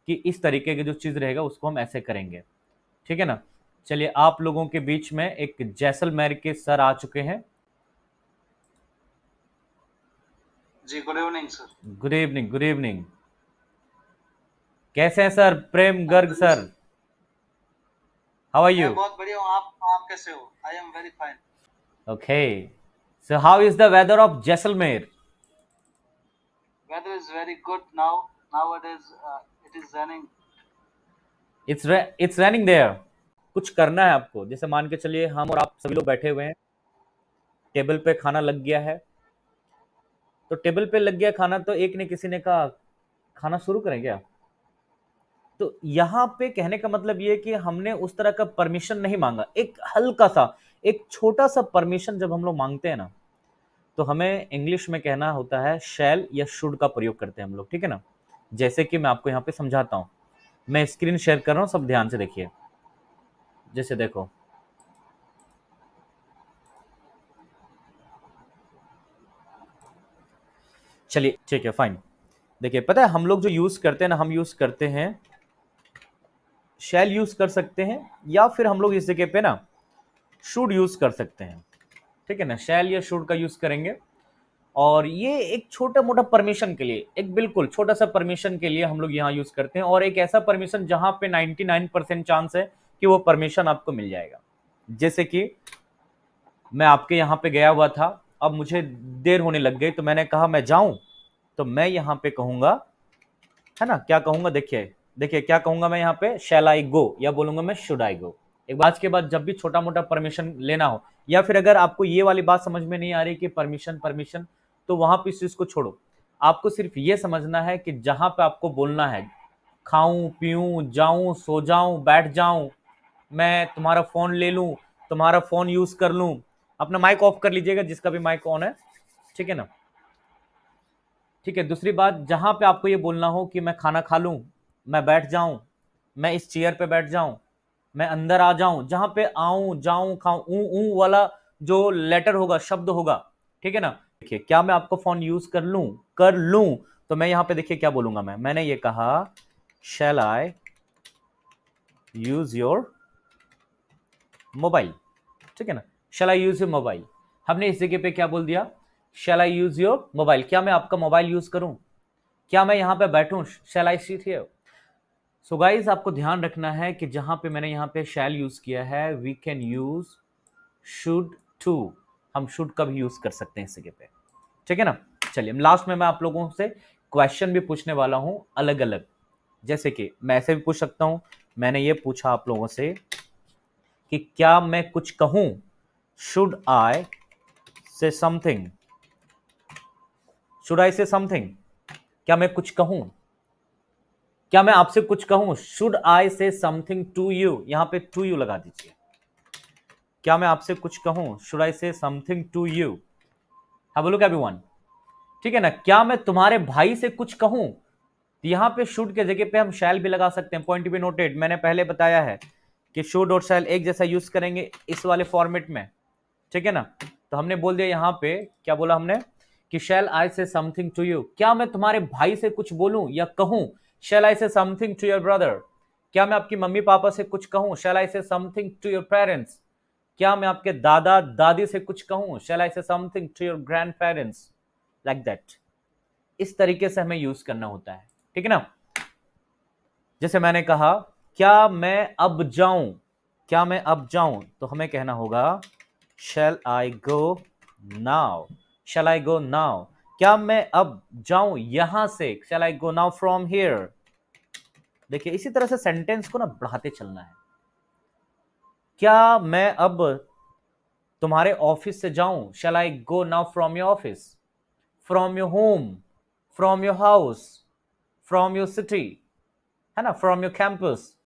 कि इस तरीके की जो चीज रहेगा उसको हम ऐसे करेंगे, ठीक है ना। चलिए, आप लोगों के बीच में एक जैसलमेर के सर आ चुके हैं। जी good evening sir. Good evening, good evening. कैसे हैं sir Prem I am Garg very sir? How are you? मैं बहुत बढ़िया हूँ। आप कैसे हो? I am very fine. Okay, so how is the weather of Jaisalmer? Weather is very good now. Now it is running. It's raining there. कुछ करना है आपको, जैसे मान के चलिए हम और आप सभी लोग बैठे हुए हैं, टेबल पे खाना लग गया है। तो टेबल पे लग गया खाना, तो एक ने किसी ने कहा खाना शुरू करें क्या? तो यहाँ पे कहने का मतलब ये है कि हमने उस तरह का परमिशन नहीं मांगा। एक हल्का सा, एक छोटा सा परमिशन जब हम लोग मांगते हैं ना, तो हमें इंग्लिश में कहना होता है शैल या शुड का प्रयोग करते हैं हम लोग, ठीक है ना। जैसे कि मैं आपको यहाँ पे समझाता हूँ। मैं स्क्रीन शेयर कर रहा हूँ, सब ध्यान से देखिए। जैसे देखो, चलिए ठीक है, फाइन। देखिए, पता है हम लोग जो यूज करते हैं ना, हम यूज करते हैं शैल यूज कर सकते हैं, या फिर हम लोग इस जगह पे ना शुड यूज कर सकते हैं, ठीक है ना। शैल या शुड का यूज करेंगे, और ये एक छोटा मोटा परमिशन के लिए, एक बिल्कुल छोटा सा परमिशन के लिए हम लोग यहाँ यूज करते हैं, और एक ऐसा परमिशन जहां पे 99% चांस है कि वो परमिशन आपको मिल जाएगा। जैसे कि मैं आपके यहाँ पे गया हुआ था, अब मुझे देर होने लग गई, तो मैंने कहा मैं जाऊं, तो मैं यहाँ पे कहूंगा, है ना, क्या कहूंगा, देखिए देखिए क्या कहूंगा मैं यहाँ पे, शैल आई गो, या बोलूंगा मैं शुड आई गो। एक बात के बाद जब भी छोटा मोटा परमिशन लेना हो, या फिर अगर आपको ये वाली बात समझ में नहीं आ रही कि परमिशन परमिशन, तो वहां पे इस चीज को छोड़ो। आपको सिर्फ ये समझना है कि जहां पे आपको बोलना है, खाऊं पीऊं जाऊं सो जाऊं बैठ जाऊं, मैं तुम्हारा फोन ले लूं, तुम्हारा फोन यूज कर लूं। अपना माइक ऑफ कर लीजिएगा, जिसका भी माइक ऑन है, ठीक है ना। ठीक है, दूसरी बात, जहां पे आपको ये बोलना हो कि मैं खाना खा लूं, मैं बैठ जाऊं, मैं इस चेयर पे बैठ जाऊं, मैं अंदर आ जाऊं, जहां पे आऊं जाऊं खाऊं, ऊ वाला जो लेटर होगा, शब्द होगा, ठीक है ना। देखिए, क्या मैं आपको फोन यूज कर लूं, तो मैं यहां पे देखिए क्या बोलूंगा, मैंने ये कहा शैल आई यूज योर मोबाइल, ठीक है ना। शैल आई यूज योर मोबाइल, हमने इस जगह पे क्या बोल दिया, शैल आई यूज योर मोबाइल, क्या मैं आपका मोबाइल यूज करूं, क्या मैं यहां पे बैठूं, शैल आई सीट हियर। सो गाइस, आपको ध्यान रखना है कि जहां पे मैंने यहां पे शैल यूज किया है, we can use should too, हम शुड का भी यूज कर सकते हैं इस जगह पे, ठीक है ना। चलिए, लास्ट में मैं आप लोगों से क्वेश्चन भी पूछने वाला हूं अलग अलग। जैसे कि मैं ऐसे भी पूछ सकता हूं, मैंने ये पूछा आप लोगों से कि क्या मैं कुछ कहूं, should I say something, should I say something, क्या मैं कुछ कहूं, क्या मैं आपसे कुछ कहूं, should I say something to you, यहां पे टू यू लगा दीजिए। क्या मैं आपसे कुछ कहूं, should I say something to you, have a look everyone, ठीक है ना। क्या मैं तुम्हारे भाई से कुछ कहूं, तो यहां पे शुड के जगह पे हम शैल भी लगा सकते हैं, पॉइंट बी नोटेड। मैंने पहले बताया है कि शुड और शैल एक जैसा यूज करेंगे इस वाले फॉर्मेट में, ठीक है ना। तो हमने बोल दिया यहां पे, क्या बोला हमने कि शैल I say something to you, क्या मैं तुम्हारे भाई से कुछ बोलूं या कहूं, shall I say something to your brother. क्या मैं आपकी मम्मी पापा से कुछ कहूं, shall I say something to your parents. क्या मैं आपके दादा दादी से कुछ कहूं, shall I say something to your grandparents, like that. इस तरीके से हमें यूज करना होता है, ठीक है ना। जैसे मैंने कहा, क्या मैं अब जाऊं, क्या मैं अब जाऊं, तो हमें कहना होगा शैल I go now, shell I go now. क्या मैं अब जाऊं यहां से, शैल I go now from here. देखिए, इसी तरह से सेंटेंस को ना बढ़ाते चलना है। क्या मैं अब तुम्हारे ऑफिस से जाऊं, shall I go now from your office, from your home, from your house, from your city, है ना, फ्रॉम योर कैंपस।